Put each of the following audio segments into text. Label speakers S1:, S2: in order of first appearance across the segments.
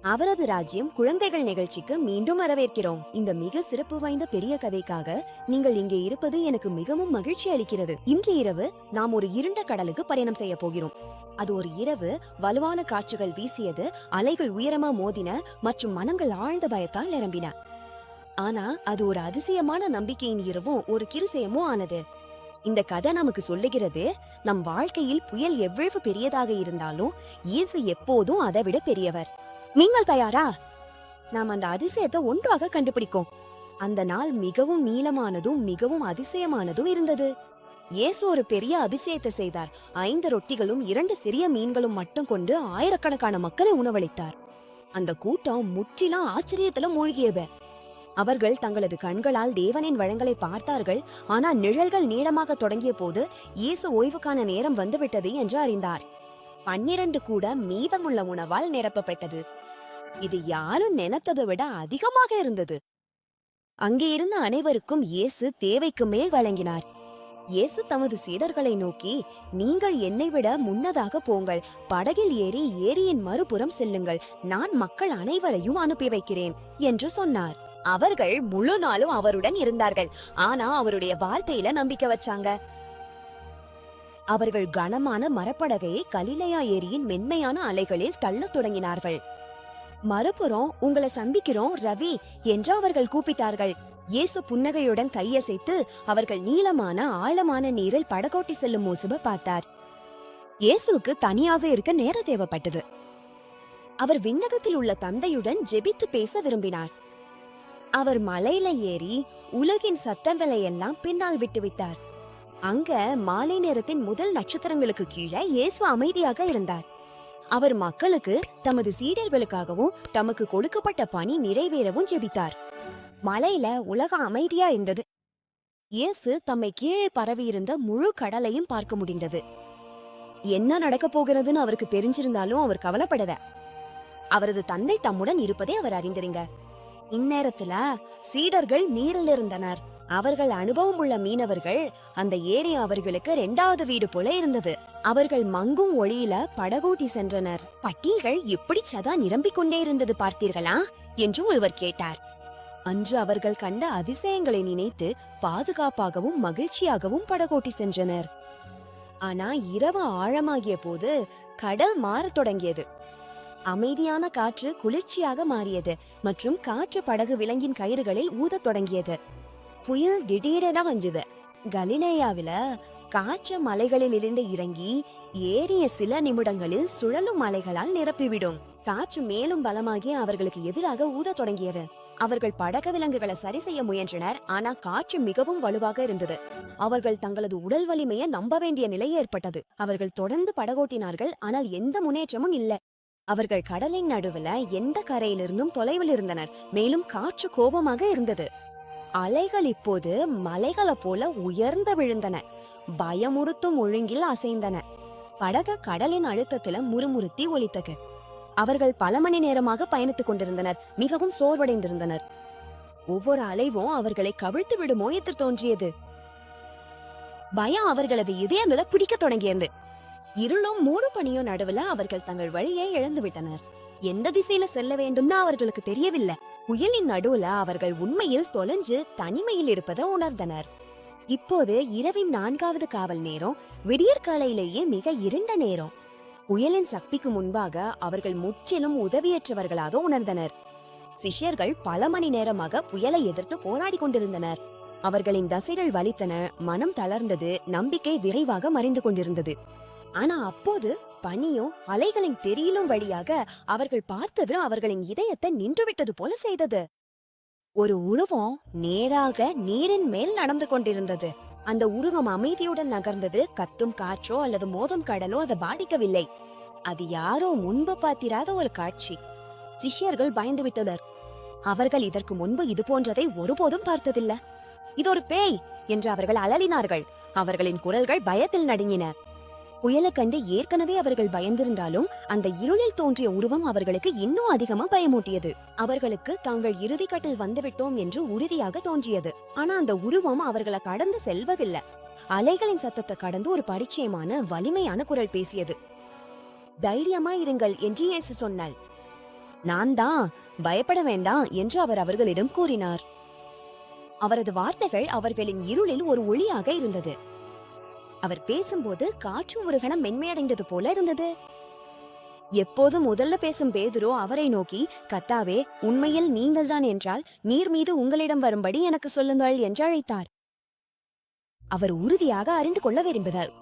S1: அவரது ராஜ்யம் குழந்தைகள் நிகழ்ச்சிக்கு மீண்டும் வரவேற்கிறோம். இந்த மிக சிறப்பு வாய்ந்த பெரிய கதைக்காக நீங்கள் இங்கே இருப்பது எனக்கு மிகவும் மகிழ்ச்சி அளிக்கிறது. இன்று இரவு நாம் ஒரு இருண்ட கடலுக்கு பயணம் செய்ய போகிறோம். அது ஒரு இரவு, வலுவான காற்றுகள் வீசியது, அலைகள் உயரமா மோதின மற்றும் மனங்கள் ஆழ்ந்த பயத்தால் நிரம்பின. ஆனா அது ஒரு அதிசயமான நம்பிக்கையின் இரவும் ஒரு கிருசயமும் ஆனது. இந்த கதை நமக்கு சொல்லுகிறது, நம் வாழ்க்கையில் புயல் எவ்வளவு பெரியதாக இருந்தாலும் இயேசு எப்போதும் அதை விட பெரியவர். நீங்கள் தயாரா? நாம் அந்த அதிசயத்தை ஒன்றாக கண்டுபிடிக்கும். அந்த நாள் மிகவும் நீளமானதும் மிகவும் அதிசயமானதும் இருந்தது. இயேசு ஒரு பெரிய அதிசயத்தை செய்தார். 5 ரொட்டிகளும் 2 சிறிய மீன்களும் மட்டும் கொண்டு ஆயிரக்கணக்கான மக்களை உணவளித்தார். அந்த கூட்டம் முற்றிலும் ஆச்சரியத்துல மூழ்கியது. அவர்கள் தங்களது கண்களால் தேவனின் வளங்களை பார்த்தார்கள். ஆனால் நிழல்கள் நீளமாக தொடங்கிய போது இயேசு ஓய்வுக்கான நேரம் வந்துவிட்டது என்று அறிந்தார். 12 கூட மீதமுள்ள உணவால் நிரப்பப்பட்டது. இது யாரும் நினைத்ததை விட அதிகமாக இருந்தது. அங்கே இருந்த அனைவருக்கும் இயேசு தேவைக்கு மேல் வழங்கினார். இயேசு தமது சீடர்களை நோக்கி, நீங்கள் என்னை விட முன்னதாக போங்கள், படகில் ஏறி ஏரியின் மறுபுறம் செல்லுங்கள், நான் மக்கள் அனைவரையும் அனுப்பி வைக்கிறேன் என்று சொன்னார். அவர்கள் முழு நாளும் அவருடன் இருந்தார்கள். ஆனா அவருடைய வார்த்தையில நம்பிக்கை வச்சாங்க. அவர்கள் கனமான மரப்படகையை கலிலேயா ஏரியின் மென்மையான அலைகளில் தள்ளத் தொடங்கினார்கள். மறுபுறம், உங்களை சந்திக்கிறோம் ரவி என்று அவர்கள் கூப்பிட்டார்கள். இயேசு புன்னகையுடன் கையசைத்து அவர்கள் நீளமான ஆழமான நீரில் படகோட்டி செல்லும் மோசுப பார்த்தார். இயேசுவுக்கு தனியாக இருக்க நேரம் தேவைப்பட்டது. அவர் விண்ணகத்தில் உள்ள தந்தையுடன் ஜெபித்து பேச விரும்பினார். அவர் மலையில ஏறி உலகின் சத்தங்களை எல்லாம் பின்னால் விட்டுவிட்டார். அங்க மாலை நேரத்தின் முதல் நட்சத்திரங்களுக்கு கீழே இயேசு அமைதியாக இருந்தார். அவர் மக்களுக்கு, தமது சீடர்களுக்காகவும் தமக்கு கொடுக்கப்பட்ட பணி நிறைவேறவும் ஜெபித்தார். மலையில உலகம் அமைதியா இருந்தது. இயேசு தம்மை கீழே பரவியிருந்த முழு கடலையும் பார்க்க முடிந்தது. என்ன நடக்க போகிறதுன்னு அவருக்கு தெரிஞ்சிருந்தாலும் அவர் கவலைப்படல. அவரது தந்தை தம்முடன் இருப்பதை அவர் அறிந்திருங்க. இந்நேரத்துல சீடர்கள் நீரில் இருந்தனர். அவர்கள் அனுபவம் உள்ள மீனவர்கள். அந்த ஏரி அவர்களுக்கு 2வது வீடு போல இருந்தது. அவர்கள் மங்கும் ஒளியில படகோட்டி சென்றனர். பட்டிகள் எப்படி சதா நிரம்பிக் கொண்டே இருந்தது பார்த்தீர்களா என்று ஒருவர் கேட்டார். அன்று அவர்கள் கண்ட அதிசயங்களை நினைத்து பாதுகாப்பாகவும் மகிழ்ச்சியாகவும் படகோட்டி சென்றனர். ஆனா இரவு ஆழமாகிய போது கடல் மாறத் தொடங்கியது. அமைதியான காற்று குளிர்ச்சியாக மாறியது மற்றும் காற்று படகு விலங்கின் கயிறுகளில் ஊதத் தொடங்கியது. புயல் திடீரென வந்தது. கலிலேயாவில காற்று மலைகளில் இருந்து இறங்கி ஏறிய சில நிமிடங்களில் சுழலும் மலைகளால் நிரப்பிவிடும். காற்று மேலும் பலமாகி அவர்களுக்கு எதிராக ஊதத் தொடங்கியது. அவர்கள் படக விலங்குகளை சரி செய்ய முயன்றனர். ஆனா காற்று மிகவும் வலுவாக இருந்தது. அவர்கள் தங்களது உடல் வலிமையை நம்ப வேண்டிய நிலை ஏற்பட்டது. அவர்கள் தொடர்ந்து படகோட்டினார்கள். ஆனால் எந்த முன்னேற்றமும் இல்லை. அவர்கள் கடலின் நடுவுல எந்த கரையிலிருந்தும் தொலைவில் இருந்தனர். மேலும் காற்று கோபமாக இருந்தது. அலைகள் இப்போது மலைகளை போல உயர்ந்து விழுந்தன. பயமுறுத்தும் ஒழுங்கில் அசைந்தன. படகு கடலின் அழுத்தத்துல முறுமுறுத்தி ஒலித்தது. அவர்கள் பல மணி நேரமாக பயணித்துக் கொண்டிருந்தனர். மிகவும் சோர்வடைந்திருந்தனர். ஒவ்வொரு அலைவும் அவர்களை கவிழ்த்து விடுமோ என்று தோன்றியது. பயம் அவர்களது இதயங்களை பிடிக்க தொடங்கியது. இருளும் மூடு பனியும் நடுவுல அவர்கள் தங்கள் வழியை இழந்து விட்டனர். எந்த திசையில செல்ல வேண்டும்னு அவர்களுக்கு தெரியவில்லை. புயலின் நடுவுல அவர்கள் உண்மையில் தொலைஞ்சு தனிமையில் இருப்பதை உணர்ந்தனர். இப்போது இரவின் 4வது காவல் நேரம். விடியற்காலையிலேயே மிக இருண்ட நேரம். புயலின் சக்திக்கு முன்பாக அவர்கள் முற்றிலும் உதவியற்றவர்களாக உணர்ந்தனர். சிஷ்யர்கள் பல மணி நேரமாக புயலை எதிர்த்து போராடி கொண்டிருந்தனர். அவர்களின் தசைகள் வலித்தன, மனம் தளர்ந்தது, நம்பிக்கை விரைவாக மறைந்து கொண்டிருந்தது. ஆனா அப்போது பனியும் அலைகளின் தெரியிலும் வழியாக அவர்கள் பார்த்தது அவர்களின் இதயத்தை நின்றுவிட்டது போல செய்தது. ஒரு உருவம் நேராக நீரின் மேல் நடந்து கொண்டிருந்தது. அந்த உருவம் அமைதியுடன் நகர்ந்தது. கத்தும் காற்றோ அல்லது மோதும் கடலோ அதை பாதிக்கவில்லை. அது யாரோ முன்பு பார்த்திராத ஒரு காட்சி. சிஷ்யர்கள் பயந்து விட்டனர். அவர்கள் இதற்கு முன்பு இது போன்றதை ஒருபோதும் பார்த்ததில்லை. இது ஒரு பேய் என்று அவர்கள் அலறினார்கள். அவர்களின் குரல்கள் பயத்தில் நடுங்கின. புயலை கண்டு ஏற்கனவே அவர்கள் பயந்திருந்தாலும் அந்த இருளில் தோன்றிய உருவம் அவர்களுக்கு இன்னும் அதிகமா பயமூட்டியது. அவர்களுக்கு தாங்கள் இறுதிக்கட்டில் வந்துவிட்டோம் என்று உறுதியாக தோன்றியது. ஆனா அந்த உருவம் அவர்களை கடந்து செல்வதில்லை. அலைகளின் சத்தத்தை கடந்து ஒரு பரிச்சயமான வலிமையான குரல் பேசியது. தைரியமா இருங்கள் என்று இயேசு சொன்னார். நான் தான், பயப்பட வேண்டாம் என்று அவர் அவர்களிடம் கூறினார். அவரது வார்த்தைகள் அவர்களின் இருளில் ஒரு ஒளியாக இருந்தது. அவர் பேசும்போது காற்று ஒரு கணம் மென்மையடைந்தது போல இருந்தது. எப்போதும் முதல்ல பேசும் பேதுரு அவரை நோக்கி, கர்த்தாவே, உண்மையில் நீங்கள்தான் என்றால் நீர் மீது உங்களிடம் வரும்படி எனக்கு சொல்லுங்கள் என்று அழைத்தார். அவர் உறுதியாக அறிந்து கொள்ள விரும்பினார்.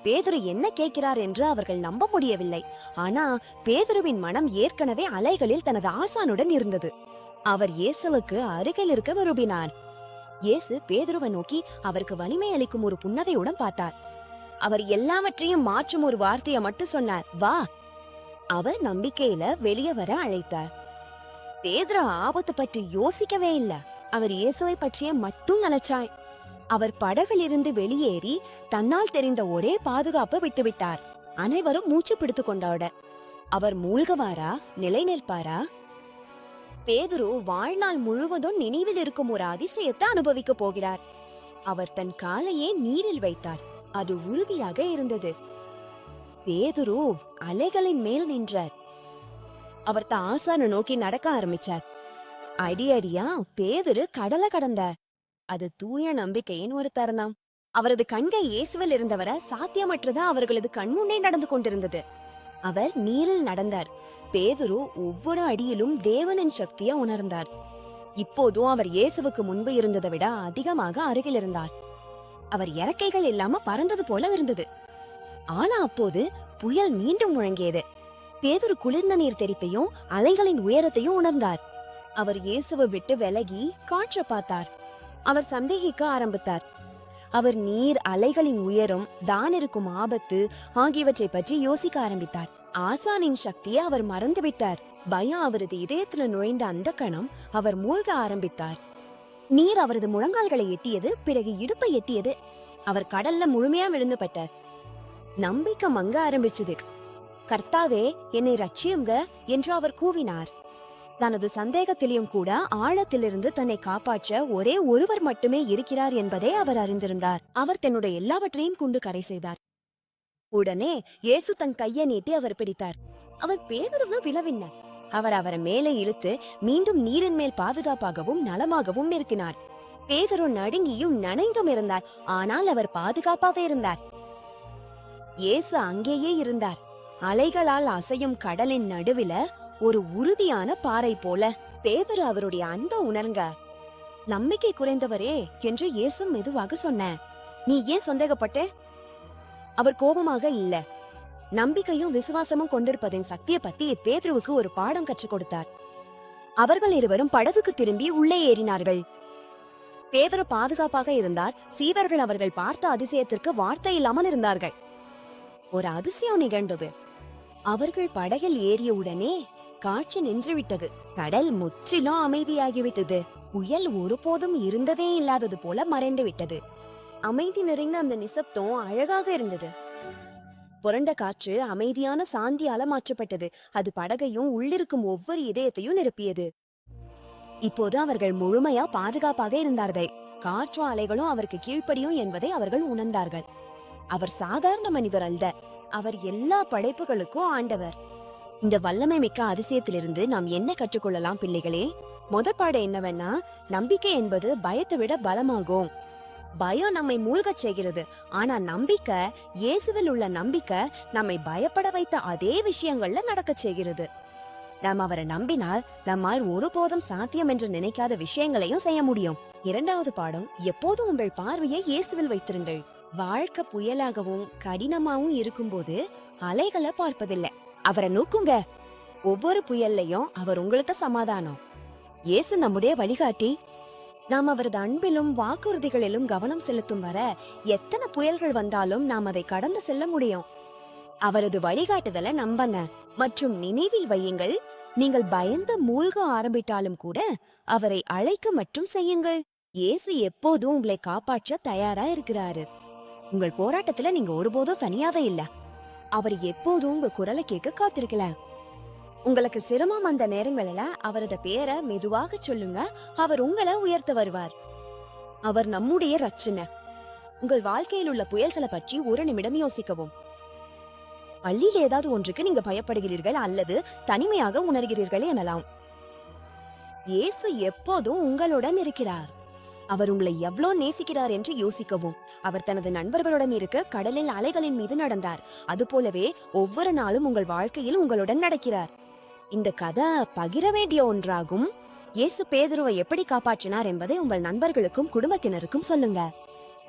S1: பேதுரு என்ன கேட்கிறார் என்று அவர்கள் நம்ப முடியவில்லை. ஆனா பேதுருவின் மனம் ஏற்கனவே அலைகளில் தனது ஆசானுடன் இருந்தது. அவர் இயேசுவுக்கு அருகில் இருக்க விரும்பினார். இயேசு பேதுருவை நோக்கி அவருக்கு வலிமை அளிக்கும் ஒரு புன்னகையுடன் பார்த்தார். அவர் எல்லாவற்றையும் மாற்றும் ஒரு வார்த்தையை மட்டும் சொன்னார், வா. அவர் நம்பிக்கையில வெளியே வர அழைத்தார். பேதுரு ஆபத்து பற்றி யோசிக்கவே இல்ல. அவர் இயேசுவை பற்றிய மட்டும் நினைச்சாய். அவர் படகில் இருந்து வெளியேறி தன்னால் தெரிந்த ஒரே பாதுகாப்பு விட்டுவிட்டார். அனைவரும் மூச்சு பிடித்துக் கொண்டாட. அவர் மூழ்குவாரா, நிலை நிற்பாரா? பேதுரு வாழ்நாள் முழுவதும் நினைவில் இருக்கும் ஒரு அதிசயத்தை அனுபவிக்க போகிறார். அவர் தன் காலையே நீரில் வைத்தார். அது உறுதியாக இருந்தது. பேதுரு அலைகளின் மேல் நின்றார். அவர் தான் ஆசானை நோக்கி நடக்க ஆரம்பிச்சார். அடியடியா பேதுரு கடலை கடந்தார். அது தூய நம்பிக்கையின் ஒரு தருணம். அவரது கண்கள் இயேசுவில் இருந்தவர சாத்தியமற்றதா அவர்களது கண்முன்னே நடந்து கொண்டிருந்தது. அவர் நீரில் நடந்தார். பேதுரு ஒவ்வொரு அடியிலும் தேவனின் சக்தியை உணர்ந்தார். இப்போதும் அவர் இயேசுவுக்கு முன்பு இருந்ததை விட அதிகமாக அருகில் இருந்தார். அவர் இறக்கைகள் இல்லாம பறந்தது போல இருந்தது. ஆனா அப்போது புயல் மீண்டும் முழங்கியது. பேதுரு குளிர்ந்த நீர் தெறிப்பையும் அலைகளின் உயரத்தையும் உணர்ந்தார். அவர் இயேசுவை விட்டு விலகி காற்றை பார்த்தார். அவர் சந்தேகிக்க ஆரம்பித்தார். அவர் நீர், அலைகளின் உயரம், தான் இருக்கும் ஆபத்து ஆகியவற்றை பற்றி யோசிக்க ஆரம்பித்தார். ஆசானின் சக்தியை அவர் மறந்துவிட்டார். பயம் அவரது இதயத்துல நுழைந்த அந்த கணம் அவர் மூழ்க ஆரம்பித்தார். நீர் அவரது முழங்கால்களை எட்டியது, பிறகு இடுப்பை எட்டியது. அவர் கடல்ல முழுமையா விழுந்து பட்டார். நம்பிக்கை மங்க ஆரம்பிச்சது. கர்த்தாவே, என்னை ரட்சியுங்க என்று அவர் கூவினார். தனது சந்தேகத்திலும் கூட ஆழத்திலிருந்து தன்னை காப்பாற்ற ஒரே ஒருவர் மட்டுமே இருக்கிறார் என்பதை அவர் அறிந்திருந்தார். அவர் தன்னுடைய எல்லாவற்றையும் கொண்டு கரை செய்தார். உடனே இயேசு தன் கையை நீட்டி அவர் பிடித்தார். அவர் பேதுருவை விழவினார். அவர் அவரை மேலே இழுத்து மீண்டும் நீரின் மேல் பாதுகாப்பாகவும் நலமாகவும் இருக்கினார். பேதுரு நடுங்கியும் நனைந்தும் இருந்தார். ஆனால் அவர் பாதுகாப்பாக இருந்தார். இயேசு அங்கேயே இருந்தார். அலைகளால் அசையும் கடலின் நடுவில ஒரு உறுதியான பாறை போல. பேதுரு அவருடைய அந்த உணர்ங்க. நம்பிக்கை குறைந்தவரே என்று இயேசு மெதுவாக சொன்ன. நீ ஏன் சந்தேகப்பட்ட? அவர் கோபமாக இல்ல. நம்பிக்கையும் விசுவாசமும் கொண்டிருப்பதின் சக்தியை பத்தி பேதுருவுக்கு ஒரு பாடம் கற்றுக் கொடுத்தார். அவர்கள் இருவரும் படகுக்கு திரும்பி உள்ளே ஏறினார்கள். பேதுரு பாதுகாப்பாக இருந்தார். சீவர்கள் அவர்கள் பார்த்த அதிசயத்திற்கு வார்த்தை இல்லாமல் இருந்தார்கள். ஒரு அதிசயம் நிகழ்ந்தது. அவர்கள் படகில் ஏறிய உடனே காற்று நின்றுவிட்டது. கடல் முற்றிலும் அமைதியாகிவிட்டது. புயல் ஒருபோதும் இருந்ததே இல்லாதது போல மறைந்து விட்டது. அமைதி நிறைந்த அந்த நிசப்தம் அழகாக இருந்தது. புரண்ட காற்று அமைதியான சாந்தியால மாற்றப்பட்டது. அது படகையும் உள்ளிருக்கும் ஒவ்வொரு இதயத்தையும் நிரப்பியது. இப்போது அவர்கள் முழுமையா பாதுகாப்பாக இருந்தார்கள். காற்றும் அலைகளும் அவருக்கு கீழ்ப்படியும் என்பதை அவர்கள் உணர்ந்தார்கள். அவர் சாதாரண மனிதர் அல்ல. அவர் எல்லா படைப்புகளுக்கும் ஆண்டவர். இந்த வல்லமை மிக்க அதிசயத்திலிருந்து நாம் என்ன கற்றுக்கொள்ளலாம் பிள்ளைகளே? முதற்பாடு என்னவென்னா, நம்பிக்கை என்பது பயத்தை விட பலமாகும். பயம் நம்மை மூழ்கச் செய்கிறது. ஆனா நம்பிக்கை, இயேசுவில் உள்ள நம்பிக்கை நம்மை பயப்பட வைத்த அதே விஷயங்கள்ல நடக்க செய்கிறது. நாம் அவரை நம்பினால் நம்மால் ஒருபோதும் சாத்தியம் என்று நினைக்காத விஷயங்களையும் செய்ய முடியும். இரண்டாவது பாடம், எப்போதும் உங்கள் பார்வையை இயேசுவில் வைத்திருங்கள். வாழ்க்கை புயலாகவும் கடினமாகவும் இருக்கும்போது அலைகளை பார்ப்பதில்லை, அவரை நோக்குங்க. ஒவ்வொரு புயல்லையும் அவர் உங்களுக்கு சமாதானம். இயேசு நம்முடைய வழிகாட்டி. நாம் அவரது அன்பிலும் வாக்குறுதிகளிலும் கவனம் செலுத்தும் வர எத்தனை புயல்கள் வந்தாலும் நாம் அதை கடந்து செல்ல முடியும். அவரது வழிகாட்டுதலை நம்பங்க மற்றும் நினைவில் வையுங்கள். நீங்கள் பயந்து மூழ்க ஆரம்பித்தாலும் கூட அவரை அழைக்க மற்றும் செய்யுங்கள். இயேசு எப்போதும் உங்களை காப்பாற்ற தயாரா இருக்கிறாரு. உங்கள் போராட்டத்துல நீங்க ஒருபோதும் தனியாவே இல்ல. அவர் எப்போதும் உங்க குரலை கேட்க காத்திருக்கலாம். உங்களுக்கு சிரமம் வந்த நேரங்களில அவரது பேரை மெதுவாக சொல்லுங்க. அவர் உங்களை உயர்த்த வருவார். அவர் நம்முடைய ரட்சணை. உங்கள் வாழ்க்கையில் உள்ள புயல்களை பற்றி ஒரு நிமிடம் யோசிக்கவும். பள்ளியில் ஏதாவது ஒன்றுக்கு நீங்க பயப்படுகிறீர்கள் அல்லது தனிமையாக உணர்கிறீர்கள் எனலாம். இயேசு எப்போதும் உங்களுடன் இருக்கிறார். அவர் உங்களை எவ்வளோ நேசிக்கிறார் என்று யோசிக்கவும். அவர் தனது நண்பர்களுடன் இருக்க கடலில் அலைகளின் மீது நடந்தார். அதுபோலவே ஒவ்வொரு நாளும் உங்கள் வாழ்க்கையில் உங்களுடன் நடக்கிறார். இந்த கதை பகிர வேண்டிய ஒன்றாகும். இயேசு பேதுருவை எப்படி காப்பாற்றினார் என்பதை உங்கள் நண்பர்களுக்கும் குடும்பத்தினருக்கும் சொல்லுங்க.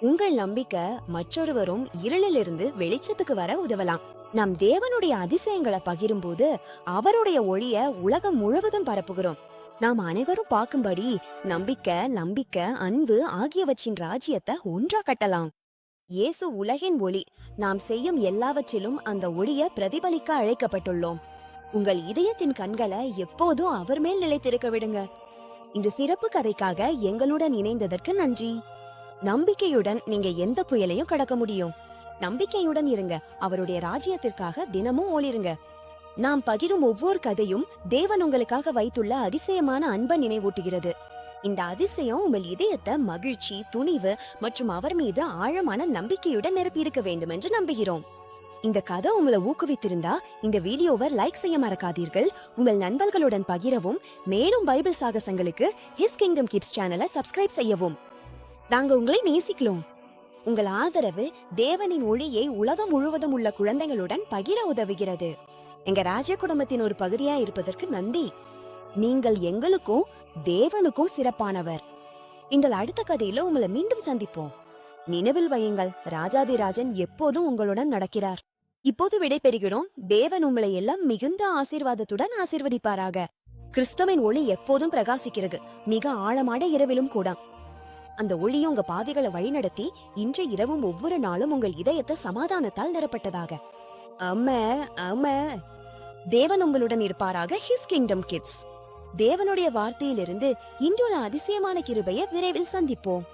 S1: உங்கள் நம்பிக்கை மற்றொருவரும் இருளிலிருந்து வெளிச்சத்துக்கு வர உதவலாம். நம் தேவனுடைய அதிசயங்களை பகிரும்போது அவருடைய ஒளிய உலகம் முழுவதும் பரப்புகிறோம். நாம் அனைவரும் பார்க்கும்படி நம்பிக்கை, அன்பு ஆகியவற்றின் ராஜ்யத்தை ஒன்றா கட்டலாம். இயேசு உலகின் ஒளி. நாம் செய்யும் எல்லாவற்றிலும் அந்த ஒளிய பிரதிபலிக்க அழைக்கப்பட்டுள்ளோம். உங்கள் இதயத்தின் கண்களை எப்போதும் அவர் மேல் நிலைத்திருக்க விடுங்க. இந்த சிறப்பு கதைக்காக எங்களுடன் இணைந்ததற்கு நன்றி. நம்பிக்கையுடன் நீங்க எந்த புயலையும் கடக்க முடியும். நம்பிக்கையுடன் இருங்க. அவருடைய ராஜ்யத்திற்காக தினமும் ஓடிருங்க. நாம் பகிரும் ஒவ்வொரு கதையும் தேவன் உங்களுக்காக வைத்துள்ள அதிசயமான அன்பை நினைவூட்டுகிறது. இந்த அதிசயம் உங்கள் இதயத்தை மகிழ்ச்சி, துணிவு மற்றும் அவர் மீது ஆழமான நம்பிக்கையுடன் நிரப்பியிருக்க வேண்டும் என்று நம்புகிறோம். இந்த கதை உங்களை ஊக்குவித்திருந்தா இந்த வீடியோவை லைக் செய்ய மறக்காதீர்கள். உங்கள் நண்பர்களுடன் பகிரவும். மேலும் பைபிள் சாகசங்களுக்கு ஹிஸ் கிங்டம் கிட்ஸ் சேனலை சப்ஸ்கிரைப் செய்யவும். நாங்க உங்களை நேசிக்கிறோம். உங்கள் ஆதரவு தேவனின் ஒளியை உலகம் முழுவதும் உள்ள குழந்தைகளுடன் பகிர உதவுகிறது. எங்க ராஜ குடும்பத்தின் ஒரு பகுதியா இருப்பதற்கு நன்றி. நீங்கள் எங்களுக்கும் தேவனுக்கும் சிறப்பானவர். எங்கள் அடுத்த கதையில உங்களை மீண்டும் சந்திப்போம். நினைவில் வையுங்கள், ராஜாதிராஜன் எப்போதும் உங்களுடன் நடக்கிறார். இப்போது விடை பெறுகிறோம். தேவன் உங்களை எல்லாம் மிகுந்த ஆசீர்வாதத்துடன் ஆசீர்வதிப்பாராக. கிறிஸ்துவின் ஒளி எப்போதும் பிரகாசிக்கிறது, மிக ஆழமான இரவிலும் கூட. அந்த ஒளி உங்க பாதைகளை வழிநடத்தி இன்று இரவும் ஒவ்வொரு நாளும் உங்கள் இதயத்தை சமாதானத்தால் நிரப்பட்டதாக. ஆமா, தேவன் உங்களுடன் இருப்பாராக. His kingdom kids. தேவனுடைய வார்த்தையிலிருந்து இன்றுள்ள அதிசயமான கிருபையை விரைவில் சந்திப்போம்.